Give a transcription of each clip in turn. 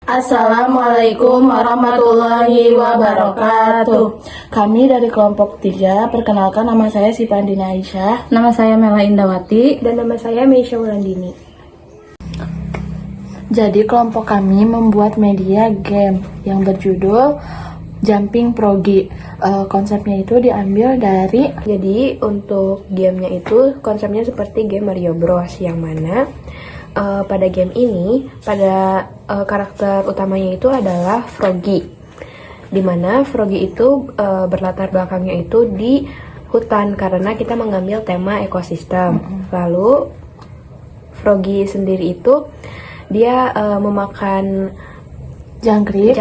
Assalamualaikum warahmatullahi wabarakatuh. Kami dari kelompok 3, perkenalkan nama saya Sipandina Aisyah. Nama saya Mela Indawati. Dan nama saya Meisha Wulandini. Jadi kelompok kami membuat media game yang berjudul Jumping Progi. Konsepnya itu diambil dari... Jadi untuk gamenya itu konsepnya seperti game Mario Bros, yang mana pada game ini karakter utamanya itu adalah Froggy, dimana Froggy itu berlatar belakangnya itu di hutan karena kita mengambil tema ekosistem. Lalu Froggy sendiri itu dia memakan jangkrik,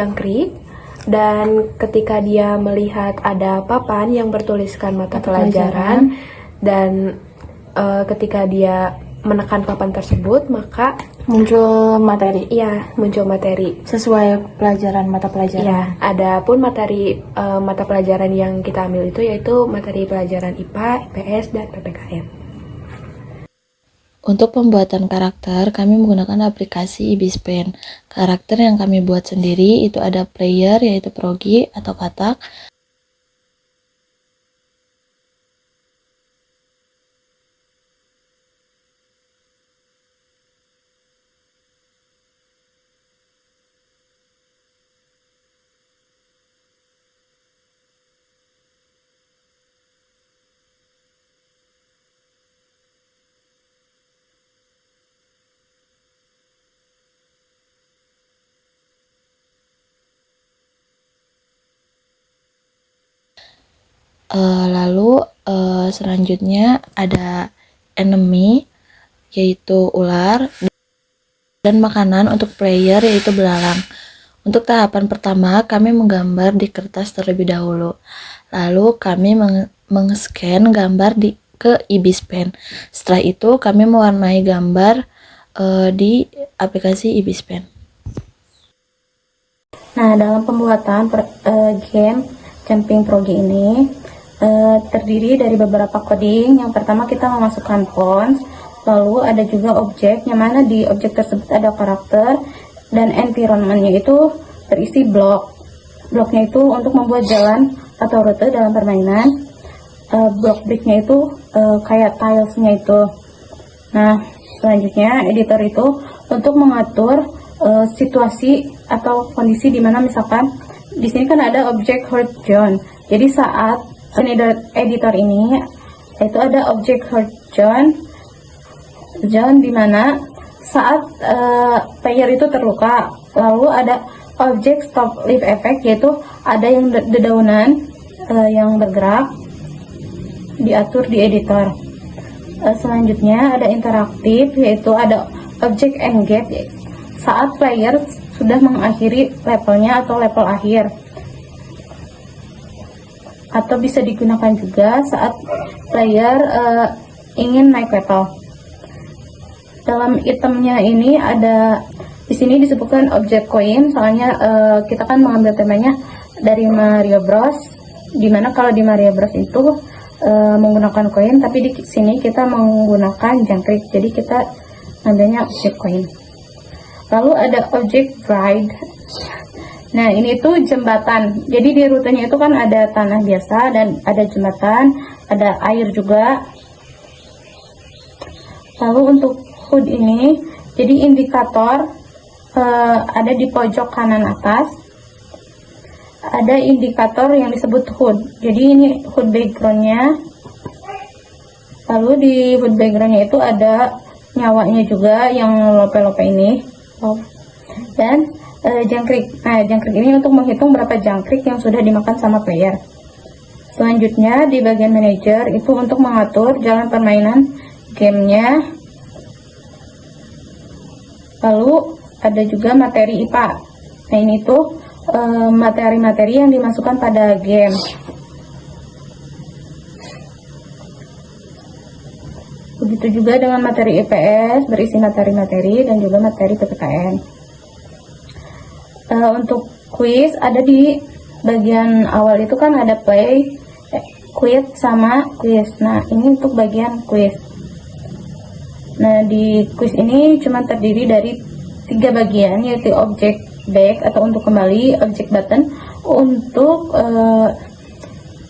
dan ketika dia melihat ada papan yang bertuliskan mata pelajaran dan ketika dia menekan papan tersebut, maka muncul materi. Iya, muncul materi Sesuai mata pelajaran. Iya, ada pun materi mata pelajaran yang kita ambil itu yaitu materi pelajaran IPA, IPS, dan PPKN. Untuk pembuatan karakter, kami menggunakan aplikasi Ibispen. Karakter yang kami buat sendiri itu ada player, yaitu Progi atau katak. Lalu selanjutnya ada enemy, yaitu ular, dan makanan untuk player, yaitu belalang. Untuk tahapan pertama, kami menggambar di kertas terlebih dahulu. Lalu kami meng-scan gambar ke Ibispen. Setelah itu kami mewarnai gambar di aplikasi Ibispen. Nah, dalam pembuatan game Jumping Progi ini terdiri dari beberapa coding. Yang pertama kita memasukkan fonts, lalu ada juga objek, yang mana di objek tersebut ada karakter, dan environment-nya itu berisi blok. Bloknya itu untuk membuat jalan atau rute dalam permainan. Blok brick-nya itu kayak tiles-nya itu. Nah, selanjutnya editor itu untuk mengatur situasi atau kondisi di mana misalkan di sini kan ada objek hurt zone. Jadi saat editor ini itu ada objek hurt zone di mana saat player itu terluka. Lalu ada objek stop live effect, yaitu ada yang dedaunan yang bergerak, diatur di editor. Selanjutnya ada interaktif, yaitu ada objek engage saat player sudah mengakhiri levelnya atau level akhir, atau bisa digunakan juga saat player ingin naik level. Dalam itemnya ini ada, di sini disebutkan objek koin, soalnya kita kan mengambil temanya dari Mario Bros, dimana kalau di Mario Bros itu menggunakan koin, tapi di sini kita menggunakan jangkrik, jadi kita ngambilnya objek koin. Lalu ada objek ride. Nah, ini tuh jembatan. Jadi di rutenya itu kan ada tanah biasa dan ada jembatan, ada air juga. Lalu untuk HUD ini, jadi indikator ada di pojok kanan atas. Ada indikator yang disebut HUD. Jadi ini HUD backgroundnya. Lalu di HUD backgroundnya itu ada nyawanya juga yang lope-lope ini. Dan jangkrik. Nah, jangkrik ini untuk menghitung berapa jangkrik yang sudah dimakan sama player. Selanjutnya di bagian manager itu untuk mengatur jalan permainan gamenya. Lalu ada juga materi IPA. Nah, ini tuh materi-materi yang dimasukkan pada game. Begitu juga dengan materi IPS, berisi materi-materi dan juga materi PPKN. Untuk quiz ada di bagian awal itu kan ada play, quiz sama quiz. Nah, ini untuk bagian quiz. Nah, di quiz ini cuma terdiri dari 3 bagian, yaitu objek back atau untuk kembali, object button untuk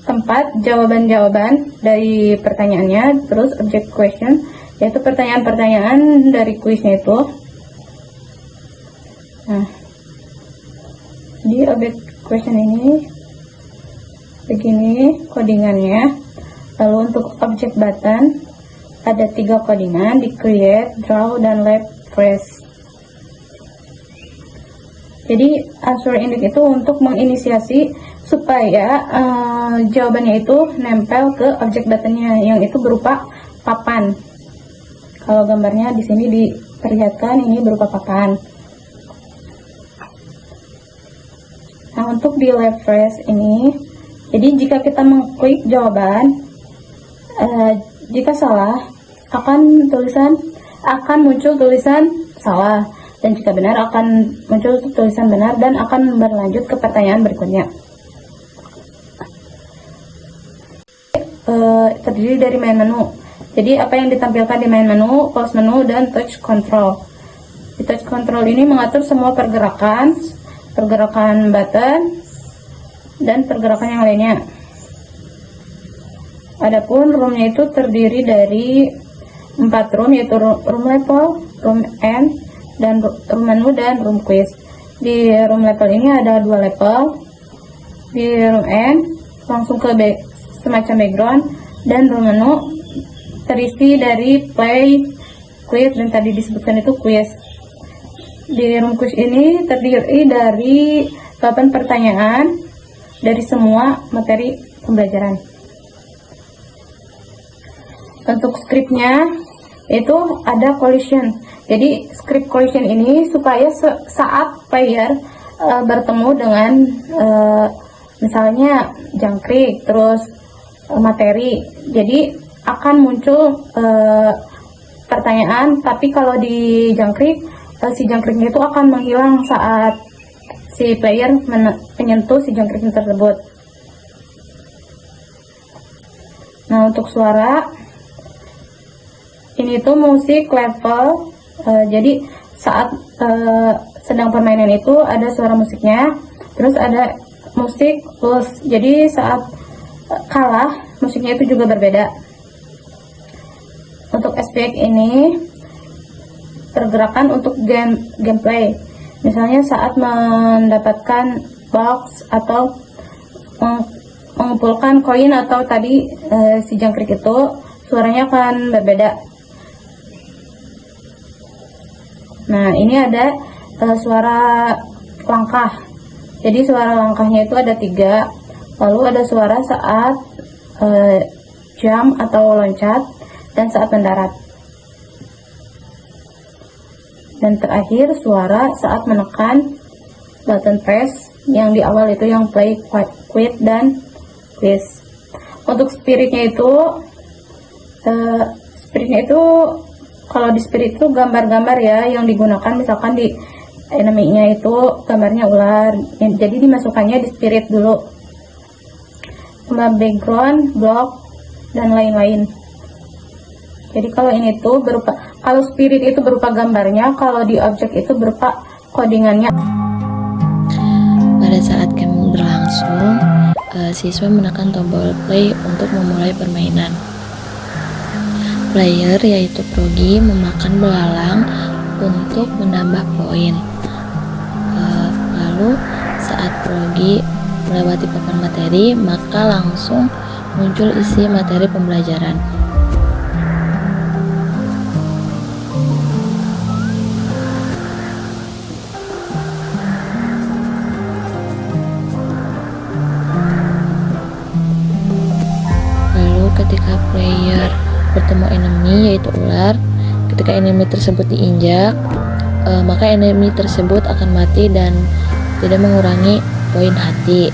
tempat jawaban-jawaban dari pertanyaannya, terus object question yaitu pertanyaan-pertanyaan dari kuisnya itu. Nah, di object question ini begini codingannya. Lalu untuk object button ada 3 codingan, di create, draw, dan left phrase. Jadi answer index itu untuk menginisiasi supaya jawabannya itu nempel ke object buttonnya yang itu berupa papan. Kalau gambarnya di sini diperlihatkan ini berupa papan. Nah, untuk di left phrase ini, jadi jika kita mengklik jawaban, jika salah akan muncul tulisan salah, dan jika benar akan muncul tulisan benar dan akan berlanjut ke pertanyaan berikutnya. Terdiri dari main menu. Jadi apa yang ditampilkan di main menu, pause menu, dan touch control. Di touch control ini mengatur semua pergerakan button dan pergerakan yang lainnya. Adapun roomnya itu terdiri dari 4 room, yaitu room level, room end, dan room menu, dan room quiz. Di room level ini ada 2 level. Di room end langsung ke semacam background, dan room menu terisi dari play, quiz, dan tadi disebutkan itu quiz. Di room quiz ini terdiri dari 8 pertanyaan dari semua materi pembelajaran. Untuk scriptnya itu ada collision. Jadi script collision ini supaya saat player bertemu dengan misalnya jangkrik terus materi, jadi akan muncul pertanyaan, tapi kalau di jangkrik si jangkriknya itu akan menghilang saat si player menyentuh si jangkrik tersebut. Nah, untuk suara ini tuh musik level, jadi saat sedang permainan itu ada suara musiknya, terus ada musik plus, jadi saat kalah musiknya itu juga berbeda. Untuk aspek ini pergerakan untuk gameplay, misalnya saat mendapatkan box atau mengumpulkan koin atau tadi si jangkrik itu suaranya akan berbeda. Nah, ini ada suara langkah. Jadi suara langkahnya itu ada 3. Lalu ada suara saat jump atau loncat, dan saat mendarat. Dan terakhir suara saat menekan button press yang di awal itu yang play, quit, dan quiz. Untuk spiritnya itu kalau di spirit itu gambar-gambar ya yang digunakan, misalkan di enemy-nya itu gambarnya ular, jadi dimasukkannya di spirit dulu, sama background, block, dan lain-lain. Jadi kalau ini tuh berupa, kalau spirit itu berupa gambarnya, kalau di objek itu berupa codingannya. Pada saat game berlangsung, siswa menekan tombol play untuk memulai permainan. Player yaitu Progi memakan belalang untuk menambah poin. Lalu saat Progi melewati papan materi, maka langsung muncul isi materi pembelajaran. Lalu ketika player bertemu enemy yaitu ular, ketika enemy tersebut diinjak, maka enemy tersebut akan mati dan tidak mengurangi poin hati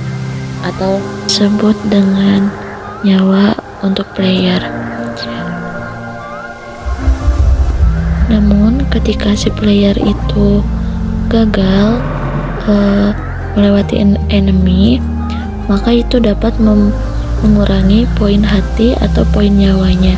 atau disebut dengan nyawa untuk player. Namun ketika si player itu gagal melewati enemy, maka itu dapat mengurangi poin hati atau poin nyawanya.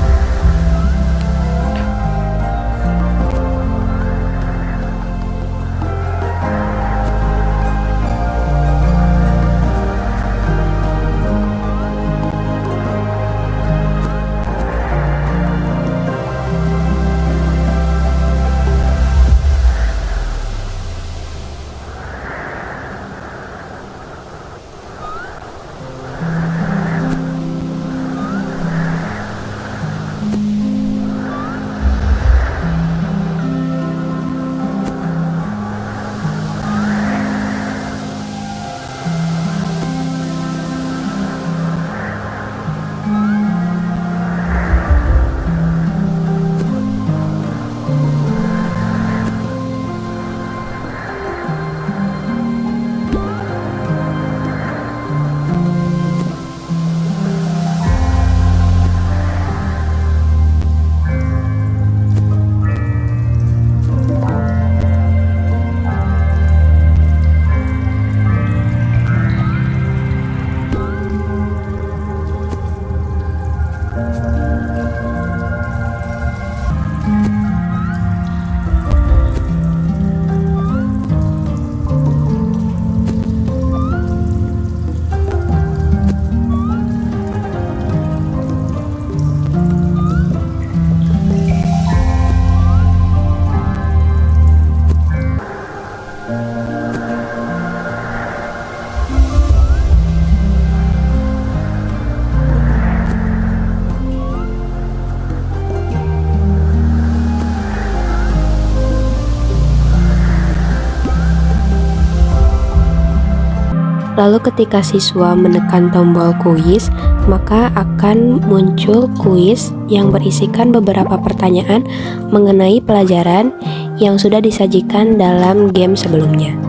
Lalu ketika siswa menekan tombol kuis, maka akan muncul kuis yang berisikan beberapa pertanyaan mengenai pelajaran yang sudah disajikan dalam game sebelumnya.